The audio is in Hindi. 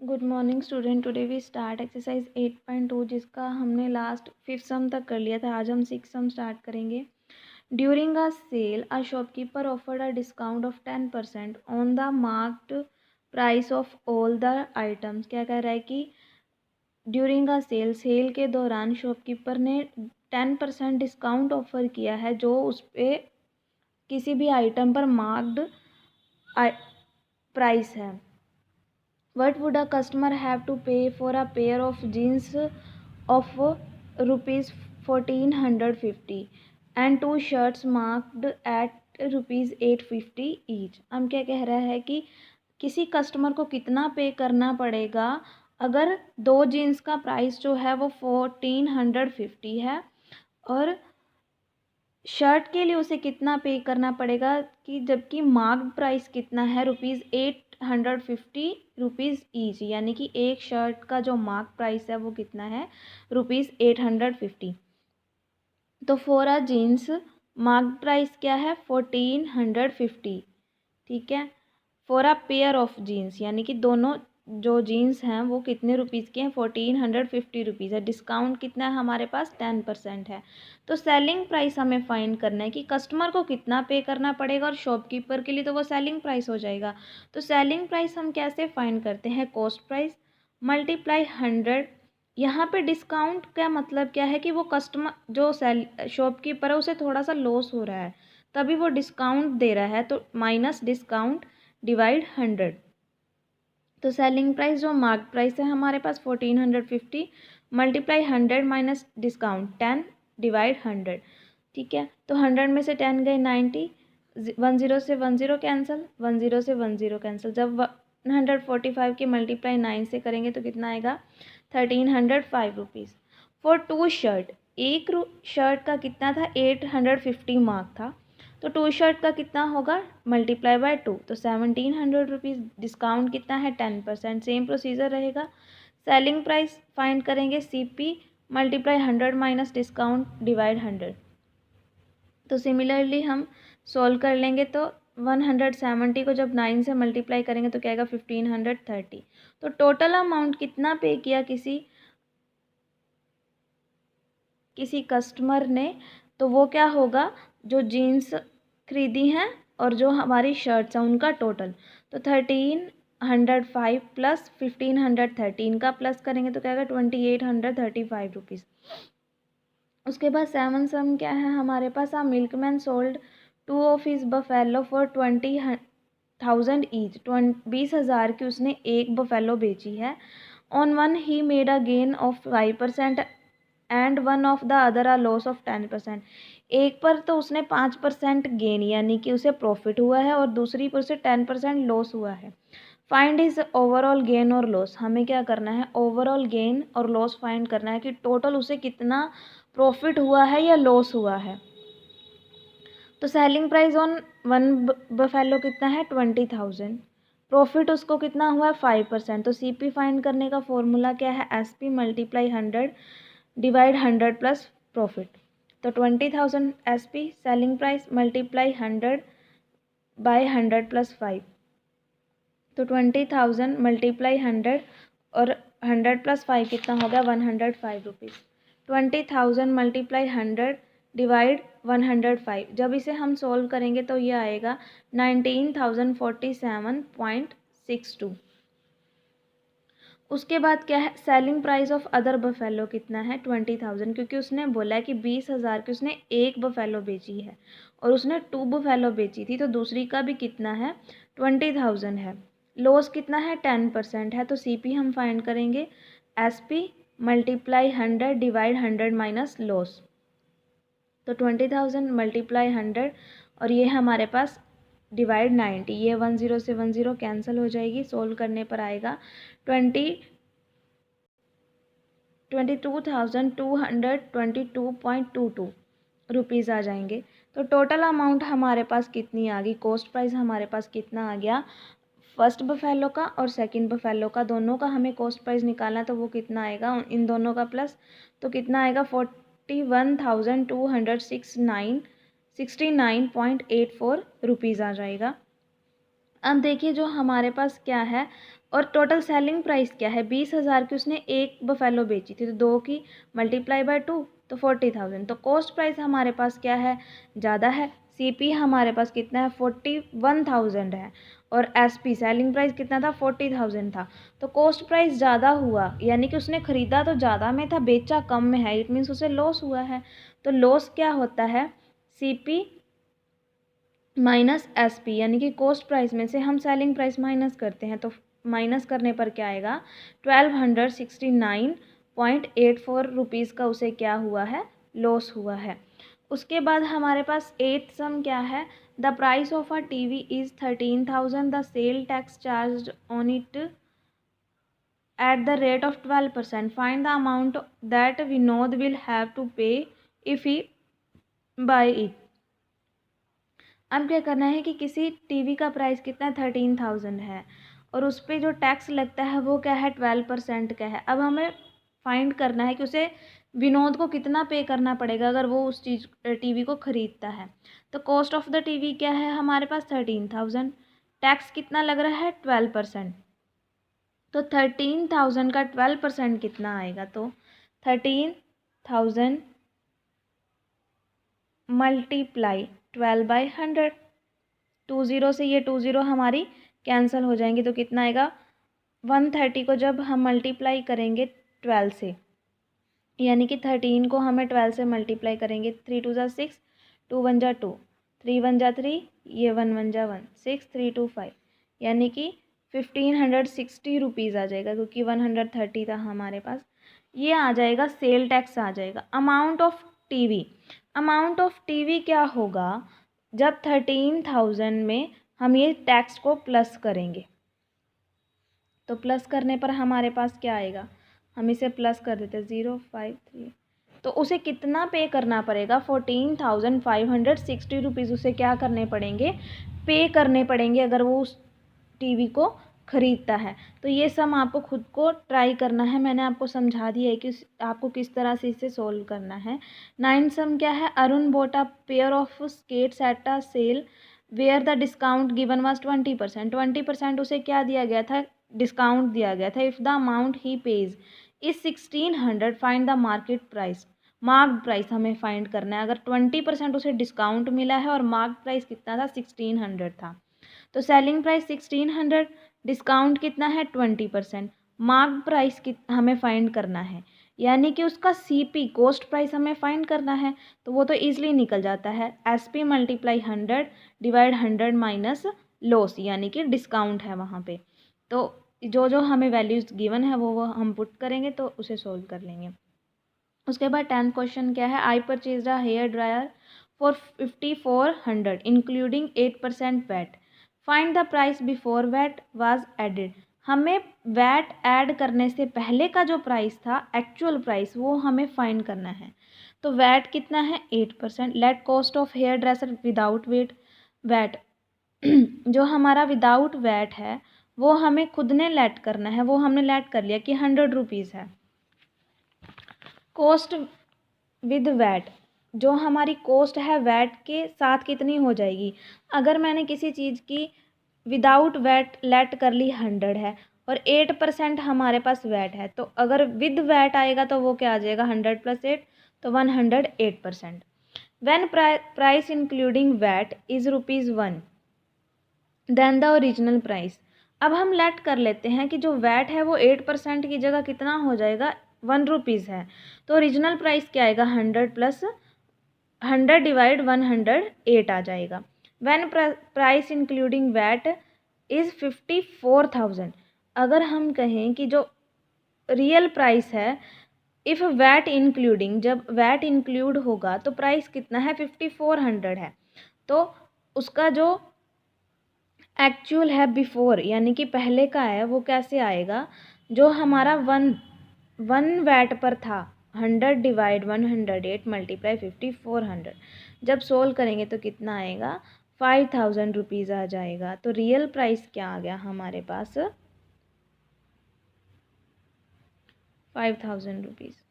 Good morning student. Today we start exercise 8.2 जिसका हमने लास्ट 5th सम तक कर लिया था। आज हम 6th सम स्टार्ट करेंगे। During a sale a shopkeeper offered a discount of 10% on the marked price of all the items. क्या कह रहा है कि ड्यूरिंग अ सेल के दौरान शॉपकीपर ने 10% डिस्काउंट ऑफर किया है जो उस पर किसी भी आइटम पर मार्क्ड प्राइस है। What would a customer have to pay for a pair of jeans of rupees 1450 and two shirts marked at rupees 850 each? हम क्या कह रहा है कि किसी कस्टमर को कितना पे करना पड़ेगा अगर दो जीन्स का प्राइस जो है वो 1450 है और शर्ट के लिए उसे कितना पे करना पड़ेगा कि जबकि मार्क्ड प्राइस कितना है ₹850 ईच, यानी कि एक शर्ट का जो मार्क प्राइस है वो कितना है ₹850। तो for a jeans marked price क्या है 1450, ठीक है। For a pair of jeans यानी कि दोनों जो जीन्स हैं वो कितने रुपीज़ के हैं 1450 है। डिस्काउंट कितना है हमारे पास 10% है। तो सेलिंग प्राइस हमें फाइंड करना है कि कस्टमर को कितना पे करना पड़ेगा और शॉपकीपर के लिए तो वो सेलिंग प्राइस हो जाएगा। तो सेलिंग प्राइस हम कैसे फाइंड करते हैं, कॉस्ट प्राइस मल्टीप्लाई 100। यहाँ पे डिस्काउंट का मतलब क्या है कि वो कस्टमर जो शॉपकीपर है उसे थोड़ा सा लॉस हो रहा है तभी वो डिस्काउंट दे रहा है, तो माइनस डिस्काउंट डिवाइड 100। तो सेलिंग प्राइस जो मार्क प्राइस है हमारे पास 1450 मल्टीप्लाई 100 माइनस डिस्काउंट 10 डिवाइड 100, ठीक है। तो 100 में से 10 गए 90, 10 से 10 कैंसिल, 10 से 10 कैंसिल। जब 145 की मल्टीप्लाई 9 से करेंगे तो कितना आएगा 1305 रुपीज़। फॉर टू शर्ट, एक शर्ट का कितना था 850 मार्क था, तो टू शर्ट का कितना होगा मल्टीप्लाई बाय 2, तो 1700 रुपीज़। डिस्काउंट कितना है 10%। सेम प्रोसीजर रहेगा। सेलिंग प्राइस फाइंड करेंगे CP multiply 100 minus discount divide 100। तो सिमिलरली हम सॉल्व कर लेंगे तो 170 को जब 9 से मल्टीप्लाई करेंगे तो क्या आएगा 1530। तो टोटल अमाउंट कितना पे किया किसी कस्टमर ने, तो वो क्या होगा जो जीन्स खरीदी हैं और जो हमारी शर्ट्स हैं उनका टोटल। तो 1305 प्लस 1513 का प्लस करेंगे तो क्या आएगा 2835 रुपीज़। उसके बाद 7 सम क्या है हमारे पास, milkman sold 2 of his buffalo for 20,000 each. 20,000 की उसने एक बफेलो बेची है। On one he made a gain of 5% and one of the other a loss of 10%। एक पर तो उसने 5% गेन यानी कि उसे प्रॉफिट हुआ है और दूसरी पर उसे 10% लॉस हुआ है। फाइंड इज ओवरऑल गेन और लॉस। हमें क्या करना है ओवरऑल गेन और लॉस फाइंड करना है कि टोटल उसे कितना प्रॉफिट हुआ है या लॉस हुआ है। तो selling price on one buffalo कितना है 20,000, प्रॉफिट उसको कितना हुआ है 5%। तो CP फाइंड करने का फॉर्मूला क्या है SP multiply 100 divide 100 plus profit. तो 20,000 SP selling price multiply 100 by 100 plus 5, तो 20,000 मल्टीप्लाई 100 और 100 प्लस 5 कितना हो गया 105 रुपीज़। 20,000 मल्टीप्लाई 100 डिवाइड 105, जब इसे हम सोल्व करेंगे तो ये आएगा 19,047.62। उसके बाद क्या है selling price of other buffalo कितना है 20,000, क्योंकि उसने बोला है कि 20,000 की उसने एक बफेलो बेची है और उसने 2 बफेलो बेची थी, तो दूसरी का भी कितना है 20,000 है। लॉस कितना है 10% है, तो CP हम फाइंड करेंगे SP multiply 100 divide 100 minus loss. तो 20,000 मल्टीप्लाई 100 और ये हमारे पास डिवाइड 90, ये 10 से 10 कैंसिल हो जाएगी। सोल्व करने पर आएगा 22,222.22 रुपीज़ आ जाएंगे। तो टोटल अमाउंट हमारे पास कितनी आ गई, कॉस्ट प्राइस हमारे पास कितना आ गया फर्स्ट बफेलो का और सेकंड बफेलो का, दोनों का हमें कॉस्ट प्राइस निकालना है, तो वो कितना आएगा इन दोनों का प्लस, तो कितना आएगा 41,269.84 रुपीज़ आ जाएगा। अब देखिए जो हमारे पास क्या है और टोटल सेलिंग प्राइस क्या है, 20,000 की उसने एक बफेलो बेची थी, तो 2 की मल्टीप्लाई बाय 2 तो 40,000। तो कॉस्ट प्राइस हमारे पास क्या है, ज़्यादा है। सीपी हमारे पास कितना है, 41,000 है, और एसपी सेलिंग प्राइस कितना था, 40,000 था। तो कॉस्ट प्राइस ज़्यादा हुआ, यानी कि उसने ख़रीदा तो ज़्यादा में था, बेचा कम में है, इट मीन्स उसे लॉस हुआ है। तो लॉस क्या होता है, सीपी माइनस एसपी, यानी कि कॉस्ट प्राइस में से हम सेलिंग प्राइस माइनस करते हैं, तो माइनस करने पर क्या आएगा, 1269.84 रुपीज़ का उसे क्या हुआ है, लॉस हुआ है। उसके बाद हमारे पास 8th सम क्या है, the price of a TV is 13,000, the sale tax charge on it at the rate of 12%. Find the amount that Vinod will have to pay if he buy it. अब क्या करना है कि किसी टीवी का प्राइस कितना 13,000 है और उस पर जो टैक्स लगता है वो क्या है, 12% का है। अब हमें फाइंड करना है कि उसे विनोद को कितना पे करना पड़ेगा अगर वो उस चीज़ टीवी को ख़रीदता है। तो कॉस्ट ऑफ द टीवी क्या है हमारे पास, 13,000, टैक्स कितना लग रहा है, 12%। तो 13,000 का 12% कितना आएगा, तो 13,000 मल्टीप्लाई 12/100, 20 से ये 20 हमारी कैंसिल हो जाएंगी, तो कितना आएगा, 130 को जब हम मल्टीप्लाई करेंगे 12 से, यानी कि 13 को हमें 12 से मल्टीप्लाई करेंगे, 3 2 जा 6, 2 1 जा 2, 3 1 जा 3, ये 1 1 जा 1, 6 3 2 5, यानी कि 1560 रुपीज़ आ जाएगा, क्योंकि 130 था हमारे पास। ये आ जाएगा, सेल टैक्स आ जाएगा। Amount of TV, amount of TV क्या होगा, जब 13,000 में हम ये टैक्स को प्लस करेंगे, तो प्लस करने पर हमारे पास क्या आएगा, हम इसे प्लस कर देते हैं 053, तो उसे कितना पे करना पड़ेगा, 14,560 रुपीज़ उसे क्या करने पड़ेंगे, पे करने पड़ेंगे अगर वो उस टीवी को ख़रीदता है। तो ये सम आपको खुद को ट्राई करना है, मैंने आपको समझा दिया है कि आपको किस तरह से इसे सोल्व करना है। 9th सम क्या है, Arun bought a pair of skates at a sale where the discount given was 20%, 20% उसे क्या दिया गया था, डिस्काउंट दिया गया था। If the amount he page is 1600, find the market price, marked price हमें फाइंड करना है। अगर 20% उसे डिस्काउंट मिला है और मार्क्ड प्राइस कितना था, 1600 था, तो सेलिंग प्राइस 1600, डिस्काउंट कितना है 20%, मार्क्ड प्राइस हमें फाइंड करना है, यानी कि उसका सीपी कॉस्ट प्राइस हमें फाइंड करना है। तो वो तो ईजिली निकल जाता है, SP multiply 100 divide 100 minus loss, यानी कि डिस्काउंट है वहाँ पे। तो जो जो हमें वैल्यूज़ गिवन है वो हम पुट करेंगे तो उसे सोल्व कर लेंगे। उसके बाद 10th क्वेश्चन क्या है, I purchase a hair dryer for 5400 including 8% VAT, find the price before VAT was added. हमें वैट ऐड करने से पहले का जो प्राइस था, एक्चुअल प्राइस, वो हमें फाइंड करना है। तो वैट कितना है, 8%। Let cost of hair dresser without VAT जो हमारा विदाउट वैट है वो हमें खुद ने लेट करना है, वो हमने लेट कर लिया कि 100 रुपीज़ है। कॉस्ट विद वैट, जो हमारी कॉस्ट है वैट के साथ कितनी हो जाएगी, अगर मैंने किसी चीज़ की विदाउट वैट लेट कर ली 100 है और 8% हमारे पास वैट है, तो अगर विद वैट आएगा तो वो क्या आ जाएगा, 100 + 8, तो 108%। When price including VAT is ₹1 then the original price. अब हम लेट कर लेते हैं कि जो वैट है वो 8% की जगह कितना हो जाएगा, 1 रुपीज़ है, तो ओरिजिनल प्राइस क्या आएगा, 100 + 100 डिवाइड 108 आ जाएगा। When price including VAT is 54,000, अगर हम कहें कि जो रियल प्राइस है, इफ़ वैट इंक्लूडिंग, जब वैट इंक्लूड होगा तो प्राइस कितना है, 5400 है, तो उसका जो एक्चुअल है बिफोर, यानी कि पहले का है, वो कैसे आएगा, जो हमारा वन वैट पर था, 100 डिवाइड 108 मल्टीप्लाई 5400, जब सोल्व करेंगे तो कितना आएगा, 5000 रुपीज़ आ जाएगा। तो रियल प्राइस क्या आ गया हमारे पास, 5000 रुपीज़।